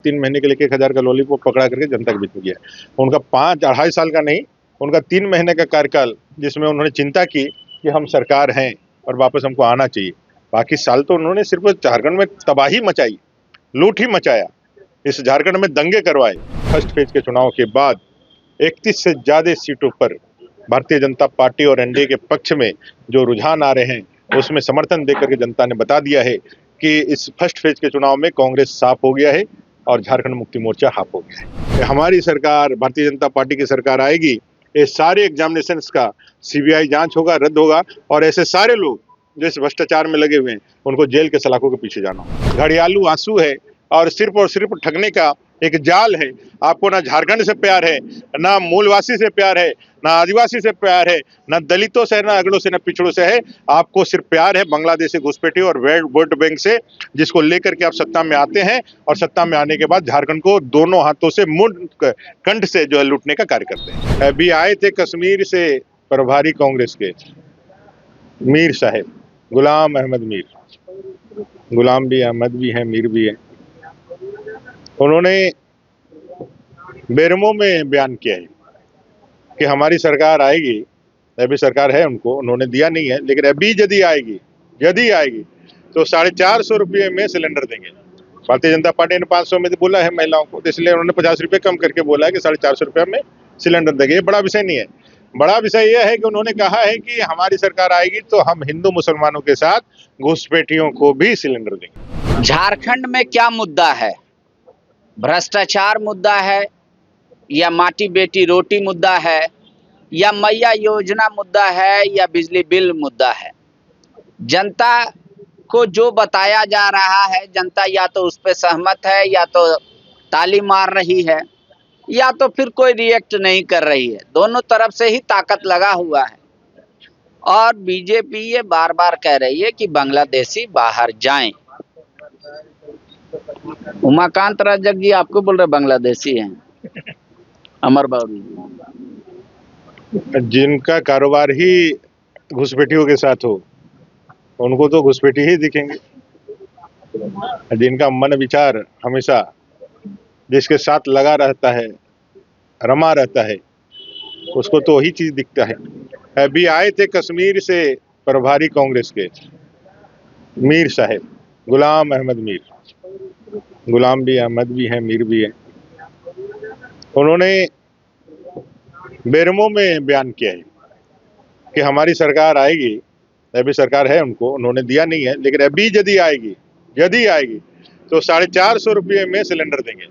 3 महीने के लिए 1,000 का लॉलीपॉप पकड़ा करके जनता के बीच में गया। उनका 5-2.5 साल का नहीं, उनका 3 महीने का कार्यकाल, जिसमें उन्होंने चिंता की कि हम सरकार हैं और वापस हमको आना चाहिए। बाकी साल तो उन्होंने सिर्फ झारखंड में तबाही मचाई, लूट ही मचाया, इस झारखंड में दंगे करवाए। फर्स्ट फेज के चुनाव के बाद 31 से ज्यादा सीटों पर भारतीय जनता पार्टी और एनडीए के पक्ष में जो रुझान आ रहे हैं, उसमें समर्थन देकर के जनता ने बता दिया है कि इस फर्स्ट फेज के चुनाव में कांग्रेस साफ हो गया है और झारखंड मुक्ति मोर्चा हाफ हो गया है। हमारी सरकार, भारतीय जनता पार्टी की सरकार आएगी, ये सारे एग्जामिनेशंस का सीबीआई जांच होगा, रद्द होगा और ऐसे सारे लोग जो इस भ्रष्टाचार में लगे हुए हैं उनको जेल के सलाखों के पीछे जाना होगा। घड़ियालू आंसू है और सिर्फ ठगने का एक जाल है। आपको ना झारखंड से प्यार है, ना मूलवासी से प्यार है, ना आदिवासी से प्यार है, ना दलितों से, ना अगड़ों से, ना पिछड़ों से है। आपको सिर्फ प्यार है बांग्लादेशी घुसपैठियों और वोट बैंक से, जिसको लेकर के आप सत्ता में आते हैं और सत्ता में आने के बाद झारखंड को दोनों हाथों से मुंड कंठ से जो है लूटने का कार्य करते हैं। अभी आए थे कश्मीर से प्रभारी कांग्रेस के मीर साहब, गुलाम अहमद मीर, गुलाम भी अहमद भी हैं, मीर भी हैं। उन्होंने बेरमो में बयान किया है कि हमारी सरकार आएगी, अभी सरकार है उनको, उन्होंने दिया नहीं है, लेकिन अभी यदि आएगी तो 450 रुपये में सिलेंडर देंगे। भारतीय जनता पार्टी ने 500 में बोला है महिलाओं को, तो इसलिए उन्होंने 50 रुपये कम करके बोला है कि 450 रुपये में सिलेंडर देंगे। ये बड़ा विषय नहीं है। बड़ा विषय यह है कि उन्होंने कहा है कि हमारी सरकार आएगी तो हम हिंदू मुसलमानों के साथ घुसपैठियों को भी सिलेंडर देंगे। झारखंड में क्या मुद्दा है? भ्रष्टाचार मुद्दा है, या माटी बेटी रोटी मुद्दा है, या मैया योजना मुद्दा है, या बिजली बिल मुद्दा है? जनता को जो बताया जा रहा है, जनता या तो उस पर सहमत है, या तो ताली मार रही है, या तो फिर कोई रिएक्ट नहीं कर रही है। दोनों तरफ से ही ताकत लगा हुआ है। और बीजेपी ये बार बार कह रही है कि बांग्लादेशी बाहर जाएं। उमाकांत राजक जी आपको बोल रहे बांग्लादेशी हैं। अमर बाबू, जिनका कारोबार ही घुसपैठियों के साथ हो, उनको तो घुसपैठी ही दिखेंगे। जिनका मन विचार हमेशा जिसके साथ लगा रहता है, रमा रहता है, उसको तो वही चीज दिखता है। अभी आए थे कश्मीर से प्रभारी कांग्रेस के मीर साहब, गुलाम अहमद मीर, गुलाम भी अहमद भी हैं, मीर भी हैं। उन्होंने बेरमो में बयान किया है कि हमारी सरकार आएगी, अभी सरकार है उनको, उन्होंने दिया नहीं है, लेकिन अभी यदि आएगी तो 450 रुपये में सिलेंडर देंगे।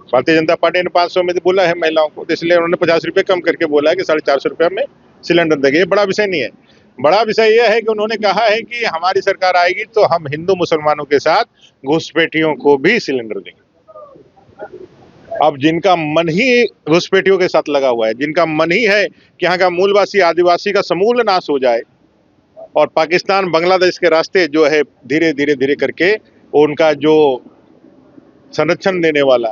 भारतीय जनता पार्टी ने 500 में बोला है महिलाओं को, तो इसलिए उन्होंने 50 रुपये कम करके बोला है कि 450 रुपये में सिलेंडर देंगे। ये बड़ा विषय नहीं है। बड़ा विषय यह है कि उन्होंने कहा है कि हमारी सरकार आएगी तो हम हिंदू मुसलमानों के साथ घुसपैठियों को भी सिलेंडर देंगे। अब जिनका मन ही घुसपैठियों के साथ लगा हुआ है, जिनका मन ही है कि यहाँ का मूलवासी आदिवासी का समूल नाश हो जाए और पाकिस्तान बांग्लादेश के रास्ते जो है धीरे करके उनका जो संरक्षण देने वाला,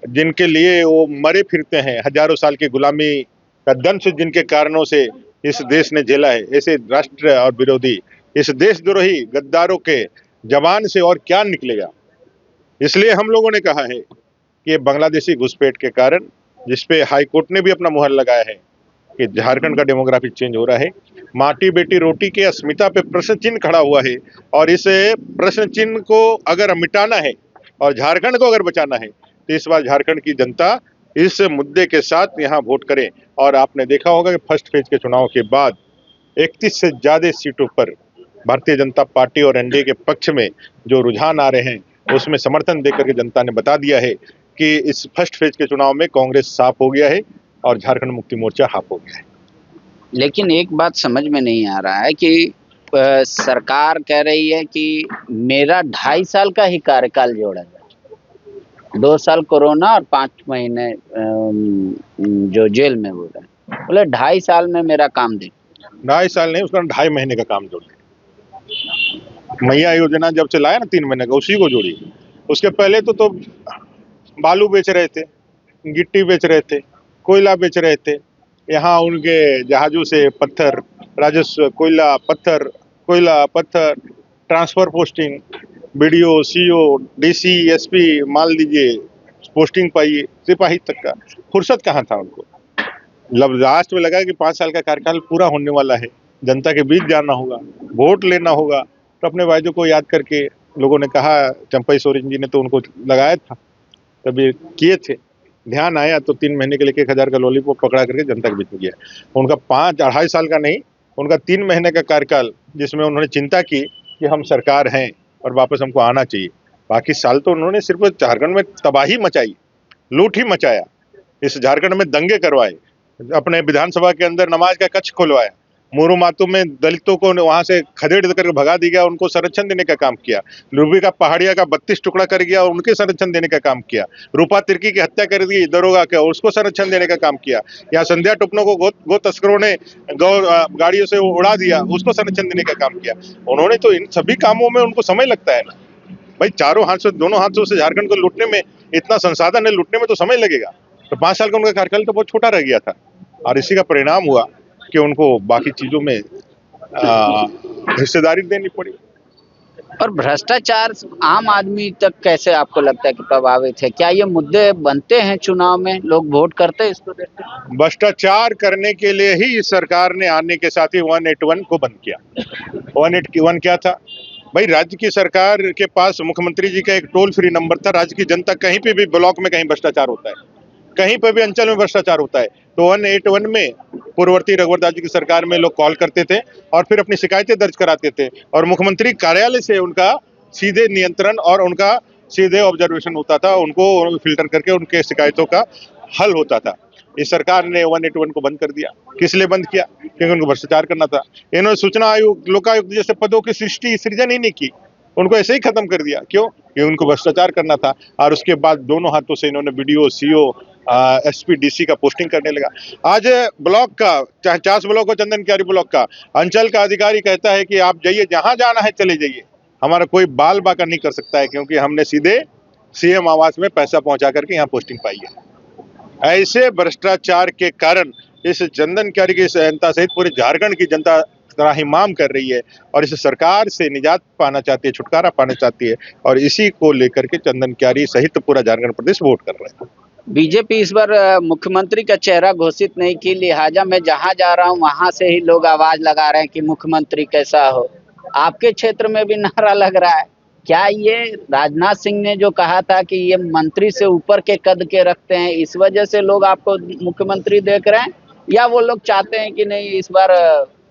जिनके लिए वो मरे फिरते हैं, हजारों साल की गुलामी का दंश जिनके कारणों से इस देश ने झेला है, ऐसे राष्ट्र और विरोधी, इस देशद्रोही गद्दारों के जबान से और क्या निकलेगा। इसलिए हम लोगों ने कहा है कि बांग्लादेशी घुसपैठ के कारण, जिसपे हाई कोर्ट ने भी अपना मुहर लगाया है कि झारखंड का डेमोग्राफिक चेंज हो रहा है, माटी बेटी रोटी के अस्मिता पे प्रश्न चिन्ह खड़ा हुआ है और इस प्रश्न चिन्ह को अगर मिटाना है और झारखंड को अगर बचाना है तो इस बार झारखंड की जनता इस मुद्दे के साथ यहाँ वोट करे। और आपने देखा होगा कि फर्स्ट फेज के चुनाव के बाद 31 से ज्यादा सीटों पर भारतीय जनता पार्टी और एनडीए के पक्ष में जो रुझान आ रहे हैं, उसमें समर्थन देकर के जनता ने बता दिया है कि इस फर्स्ट फेज के चुनाव में कांग्रेस साफ हो गया है और झारखंड मुक्ति मोर्चा हाफ हो गया है। लेकिन एक बात समझ में नहीं आ रहा है कि सरकार कह रही है कि मेरा 2.5 साल का ही कार्यकाल जोड़ा जाए, 2 साल कोरोना और 5 महीने जो जेल में हो रहे हैं। बोले 2.5 साल में मेरा काम दे। 2.5 साल नहीं, उसका 2.5 महीने का काम जोड़ दे। मैया योजना जब चलाया ना 3 महीने का, उसी को जोड़ी। उसके पहले तो बालू बेच रहे थे, गिट्टी बेच रहे थे, कोयला बेच रहे थे। यहाँ उनके जहाजों से पत्थर, राजस्व, कोयला पत्थर, transfer posting, BDO, CO, DC, SP, मान लीजिए पोस्टिंग पाई है सिपाही तक का, फुर्सत कहाँ था उनको। लास्ट में लगा कि 5 साल का कार्यकाल पूरा होने वाला है, जनता के बीच जाना होगा, वोट लेना होगा, तो अपने वायदों को याद करके लोगों ने कहा, चंपई सोरेन जी ने तो उनको लगाया था, तभी किए थे। ध्यान आया तो 3 महीने के लिए 1,000 का लॉलीपॉप पकड़ा करके जनता के बीच में गया। उनका 5-2.5 साल का नहीं, उनका 3 महीने का कार्यकाल, जिसमें उन्होंने चिंता की कि हम सरकार हैं और वापस हमको आना चाहिए। बाकी साल तो उन्होंने सिर्फ झारखंड में तबाही मचाई, लूट ही मचाया, इस झारखंड में दंगे करवाए, अपने विधानसभा के अंदर नमाज का कक्ष खुलवाया, मोरू मातू में दलितों को वहां से खदेड़ करके भगा दिया, उनको संरक्षण देने का काम किया। लुबी का पहाड़िया का 32 टुकड़ा कर गया और उनके संरक्षण देने का काम किया। रूपा तिर्की की हत्या कर दी दरोगा के, उसको संरक्षण देने का काम किया। या संध्या टुकनों को गो तस्करों ने गाड़ियों से उड़ा दिया, उसको संरक्षण देने का काम किया। उन्होंने तो इन सभी कामों में उनको समय लगता है ना भाई, चारों हाथ से, दोनों हाथों से झारखंड को लूटने में, इतना संसाधन है, लूटने में तो समय लगेगा। तो 5 साल का उनका कार्यकाल तो बहुत छोटा रह गया था, और इसी का परिणाम हुआ कि उनको बाकी चीजों में हिस्सेदारी देनी पड़ी। और भ्रष्टाचार आम आदमी तक कैसे आपको लगता है कि प्रभावित है? क्या ये मुद्दे बनते हैं चुनाव में, लोग वोट करते हैं इसको देखते हैं? भ्रष्टाचार करने के लिए ही इस सरकार ने आने के साथ ही 181 को बंद किया। 181 क्या था भाई? राज्य की सरकार के पास मुख्यमंत्री जी का एक टोल फ्री नंबर था। राज्य की जनता कहीं पे भी ब्लॉक में कहीं भ्रष्टाचार होता है, कहीं पे भी अंचल में भ्रष्टाचार होता है, तो 181 में पूर्ववर्ती रघुवर दास जी की सरकार में लोग कॉल करते थे और फिर अपनी शिकायतें दर्ज कराते थे, और मुख्यमंत्री कार्यालय से उनका सीधे नियंत्रण और उनका सीधे ऑब्जर्वेशन होता था, उनको फिल्टर करके उनके शिकायतों का हल होता था। इस सरकार ने 181 को बंद कर दिया। किस लिए बंद किया? क्योंकि उनको भ्रष्टाचार करना था। इन्होंने सूचना आयोग, लोकायुक्त जैसे पदों की सृजन ही नहीं की, उनको ऐसे ही खत्म कर दिया। क्यों? कि उनको भ्रष्टाचार करना था। और उसके बाद दोनों हाथों से इन्होंने बीडीओ, सीओ, एसपी, डीसी का पोस्टिंग करने लगा। आज ब्लॉक का, चाहे चास ब्लॉक हो, चंदन क्यारी ब्लॉक का, अंचल का अधिकारी कहता है कि आप जाइए, जहां जाना है चले जाइए, हमारा कोई बाल बाका नहीं कर सकता है, क्योंकि हमने सीधे सीएम आवास में पैसा पहुंचा करके यहाँ पोस्टिंग पाई है। ऐसे भ्रष्टाचार के कारण इस चंदन क्यारी की जनता सहित पूरे झारखंड की जनता त्राहिमाम कर रही है, और इस सरकार से निजात पाना चाहती है, छुटकारा पाना चाहती है, और इसी को लेकर के चंदन क्यारी सहित पूरा झारखंड प्रदेश वोट कर रहे हैं। बीजेपी इस बार मुख्यमंत्री का चेहरा घोषित नहीं की, लिहाजा मैं जहां जा रहा हूं वहां से ही लोग आवाज लगा रहे हैं कि मुख्यमंत्री कैसा हो। आपके क्षेत्र में भी नारा लग रहा है। क्या ये राजनाथ सिंह ने जो कहा था कि ये मंत्री से ऊपर के कद के रखते हैं, इस वजह से लोग आपको मुख्यमंत्री देख रहे हैं, या वो लोग चाहते हैं कि नहीं इस बार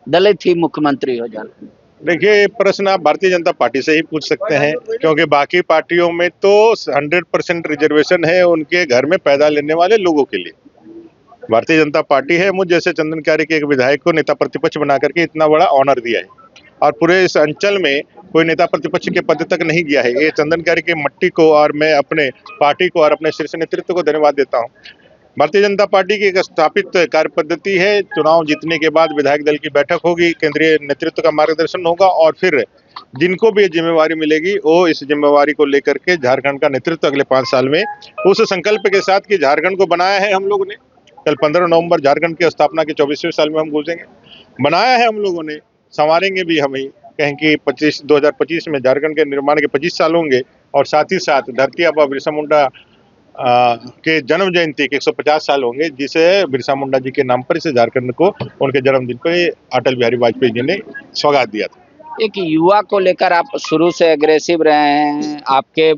दलित ही मुख्यमंत्री हो जाए? देखिए, प्रश्न आप भारतीय जनता पार्टी से ही पूछ सकते हैं, क्योंकि बाकी पार्टियों में तो 100% रिजर्वेशन है उनके घर में पैदा लेने वाले लोगों के लिए। भारतीय जनता पार्टी है मुझ जैसे चंदन क्यारी के एक विधायक को नेता प्रतिपक्ष बना करके इतना बड़ा ऑनर दिया है, और पूरे इस अंचल में कोई नेता प्रतिपक्ष के पद तक नहीं गया है। ये चंदन क्यारी की मट्टी को और मैं अपने पार्टी को और अपने शीर्ष नेतृत्व को धन्यवाद देता हूँ। भारतीय जनता पार्टी की एक स्थापित कार्य पद्धति है, चुनाव जीतने के बाद विधायक दल की बैठक होगी, केंद्रीय नेतृत्व का मार्गदर्शन होगा, और फिर जिनको भी जिम्मेवारी मिलेगी वो इस जिम्मेवारी को लेकर के झारखंड का नेतृत्व अगले 5 साल में, उस संकल्प के साथ कि झारखंड को बनाया है हम लोगों ने। कल 15 नवंबर झारखंड की स्थापना के 24वें साल में हम गूंजेंगे। बनाया है हम लोगों ने, संवारेंगे भी हम ही। कहें कि 2025 में झारखंड के निर्माण के 25 साल होंगे, और साथ ही साथ धरती आबा बिरसा मुंडा के जन्म जयंती के 150 साल होंगे, जिसे बिरसा मुंडा जी के नाम पर इसे झारखंड को उनके जन्मदिन पर अटल बिहारी वाजपेयी जी ने सौगात दिया था। एक युवा को लेकर आप शुरू से एग्रेसिव रहे हैं। आपके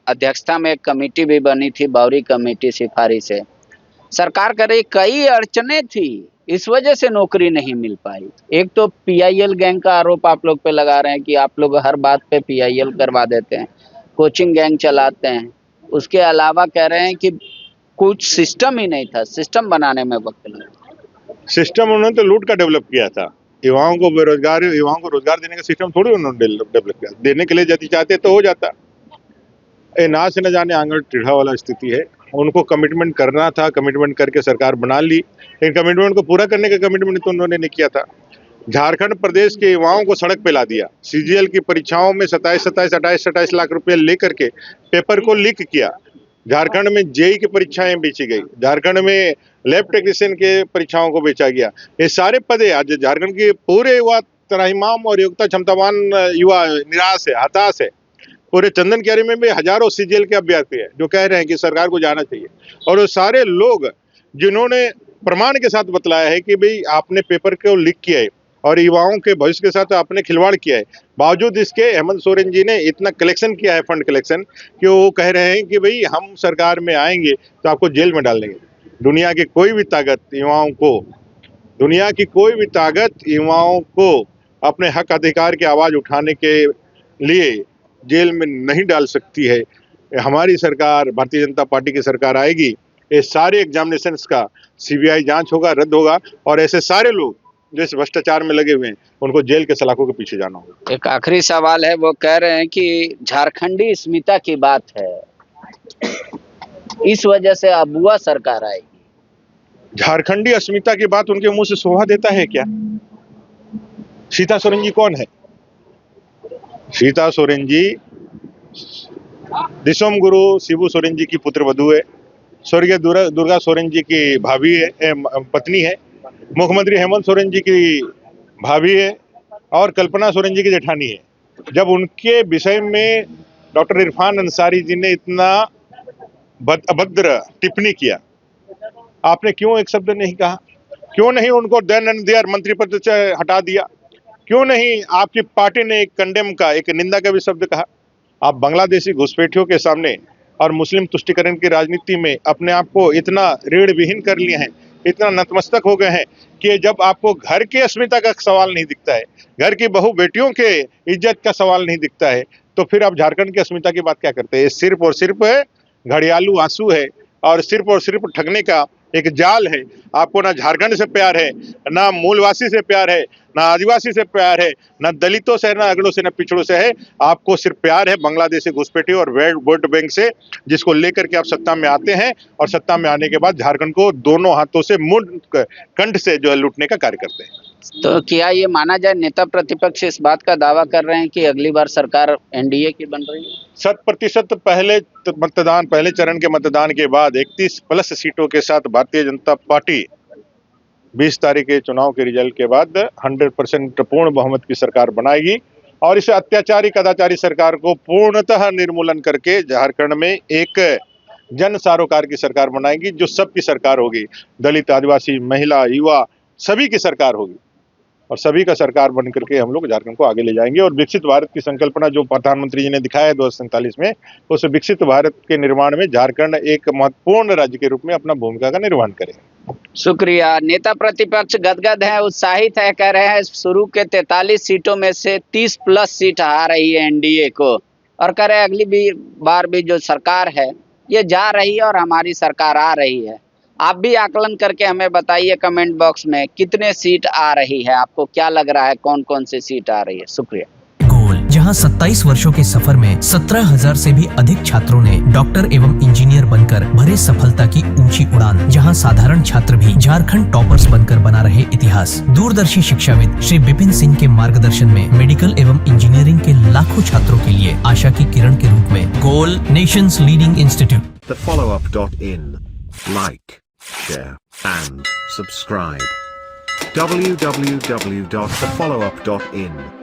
अध्यक्षता में एक कमेटी भी बनी थी, बावरी कमेटी सिफारिश है। सरकार कर रही, कई अड़चने थी, इस वजह से नौकरी नहीं मिल पाई। एक तो पीआईएल गैंग का आरोप आप लोग पे लगा रहे हैं कि आप लोग हर बात पे पीआईएल करवा देते हैं, कोचिंग गैंग चलाते हैं। उसके अलावा कह रहे हैं कि कुछ सिस्टम ही नहीं था, सिस्टम बनाने में वक्त लगा। सिस्टम उन्होंने तो लूट का डेवलप किया था। युवाओं को बेरोजगार, युवाओं को रोजगार देने का सिस्टम थोड़ी उन्होंने डेवलप किया। देने के लिए यदि चाहते तो हो जाता। ना से न जाने आंगन टेढ़ा वाला स्थिति है। उनको कमिटमेंट करना था, कमिटमेंट करके सरकार बना ली, लेकिन कमिटमेंट को पूरा करने का कमिटमेंट तो उन्होंने नहीं किया था। झारखंड प्रदेश के युवाओं को सड़क पे ला दिया। सीजीएल की परीक्षाओं में 27 लाख रुपए लेकर के पेपर को लीक किया। झारखंड में जेई की परीक्षाएं बेची गई, झारखंड में लैब टेक्नीशियन के परीक्षाओं को बेचा गया। ये सारे पदे आज झारखंड के पूरे युवा त्राहिमाम और योग्यता क्षमतावान युवा निराश है, हताश है। पूरे चंदन क्यारी में भी हजारों सीजीएल के अभ्यर्थी है जो कह रहे हैं कि सरकार को जाना चाहिए, और वो सारे लोग जिन्होंने प्रमाण के साथ बतलाया है कि भाई आपने पेपर को लीक किया है और युवाओं के भविष्य के साथ आपने खिलवाड़ किया है, बावजूद इसके हेमंत सोरेन जी ने इतना कलेक्शन किया है, फंड कलेक्शन, कि वो कह रहे हैं कि भाई हम सरकार में आएंगे तो आपको जेल में डाल देंगे। दुनिया की कोई भी ताकत युवाओं को अपने हक अधिकार की आवाज उठाने के लिए जेल में नहीं डाल सकती है। हमारी सरकार, भारतीय जनता पार्टी की सरकार आएगी, ये सारे एग्जामिनेशंस का सीबीआई जांच होगा, रद्द होगा, और ऐसे सारे लोग जो इस भ्रष्टाचार में लगे हुए हैं उनको जेल के सलाखों के पीछे जाना होगा। एक आखिरी सवाल है, वो कह रहे हैं कि झारखंडी अस्मिता की बात है, इस वजह से अबुआ सरकार आएगी। झारखंडी अस्मिता की बात उनके मुंह से शोभा देता है क्या? सीता सोरेन जी कौन है? सीता सोरेन जी दिसोम गुरु शिबू सोरेन जी की पुत्र वधू है, स्वर्गीय दुर्गा सोरेन जी की भाभी है, पत्नी है, मुख्यमंत्री हेमंत सोरेन जी की भाभी है, और कल्पना सोरेन जी की जेठानी है। जब उनके विषय में डॉक्टर इरफान अंसारी जी ने इतना अभद्र टिप्पणी किया, आपने क्यों एक शब्द नहीं कहा? क्यों नहीं उनको देन एंड देयर मंत्री पद से हटा दिया? क्यों नहीं आपकी पार्टी ने एक कंडेम का, एक निंदा का भी शब्द कहा? आप बांग्लादेशी घुसपैठियों के सामने और मुस्लिम तुष्टिकरण की राजनीति में अपने आप को इतना ऋण विहीन कर लिए हैं, इतना नतमस्तक हो गए हैं कि जब आपको घर की अस्मिता का सवाल नहीं दिखता है, घर की बहू बेटियों के इज्जत का सवाल नहीं दिखता है, तो फिर आप झारखंड की अस्मिता की बात क्या करते हैं? ये सिर्फ और सिर्फ घड़ियालू आंसू है और सिर्फ ठगने का एक जाल है। आपको ना झारखंड से प्यार है, ना मूलवासी से प्यार है, ना आदिवासी से प्यार है, ना दलितों से, ना अगड़ों से, ना पिछड़ों से है। आपको सिर्फ प्यार है बांग्लादेशी घुसपैठी और वोट बैंक से, जिसको लेकर के आप सत्ता में आते हैं और सत्ता में आने के बाद झारखंड को दोनों हाथों से मुंड कंठ से जो है लूटने का कार्य करते हैं। तो क्या ये माना जाए नेता प्रतिपक्ष इस बात का दावा कर रहे हैं कि अगली बार सरकार एनडीए की बन रही है? 100% पहले चरण के मतदान के बाद 31+ सीटों के साथ भारतीय जनता पार्टी 20 तारीख के चुनाव के रिजल्ट के बाद 100% पूर्ण बहुमत की सरकार बनाएगी, और इस अत्याचारी कदाचारी सरकार को पूर्णतः निर्मूलन करके झारखंड में एक जन सरोकार की सरकार बनाएगी, जो सबकी सरकार होगी। दलित, आदिवासी, महिला, युवा सभी की सरकार होगी, और सभी का सरकार बन करके हम लोग झारखंड को आगे ले जाएंगे। और विकसित भारत की संकल्पना जो प्रधानमंत्री जी ने दिखाया है 2047 में, उस विकसित भारत के निर्माण में झारखंड एक महत्वपूर्ण राज्य के रूप में अपना भूमिका का निर्वहन करेगा। शुक्रिया। नेता प्रतिपक्ष गदगद है, उत्साहित है, कह रहे हैं शुरू के 43 सीटों में से 30+ सीट आ रही है एनडीए को, और कह रहे हैं अगली बार भी जो सरकार है ये जा रही है और हमारी सरकार आ रही है। आप भी आकलन करके हमें बताइए कमेंट बॉक्स में कितने सीट आ रही है, आपको क्या लग रहा है, कौन कौन सी सीट आ रही है। शुक्रिया। गोल, जहां 27 वर्षों के सफर में 17,000 से भी अधिक छात्रों ने डॉक्टर एवं इंजीनियर बनकर भरे सफलता की ऊंची उड़ान, जहां साधारण छात्र भी झारखंड टॉपर्स बनकर बना रहे इतिहास। दूरदर्शी शिक्षाविद श्री विपिन सिंह के मार्गदर्शन में मेडिकल एवं इंजीनियरिंग के लाखों छात्रों के लिए आशा की किरण के रूप में goal, nation's leading institute. TheFollowUp.in. Like, share and subscribe. www.thefollowup.in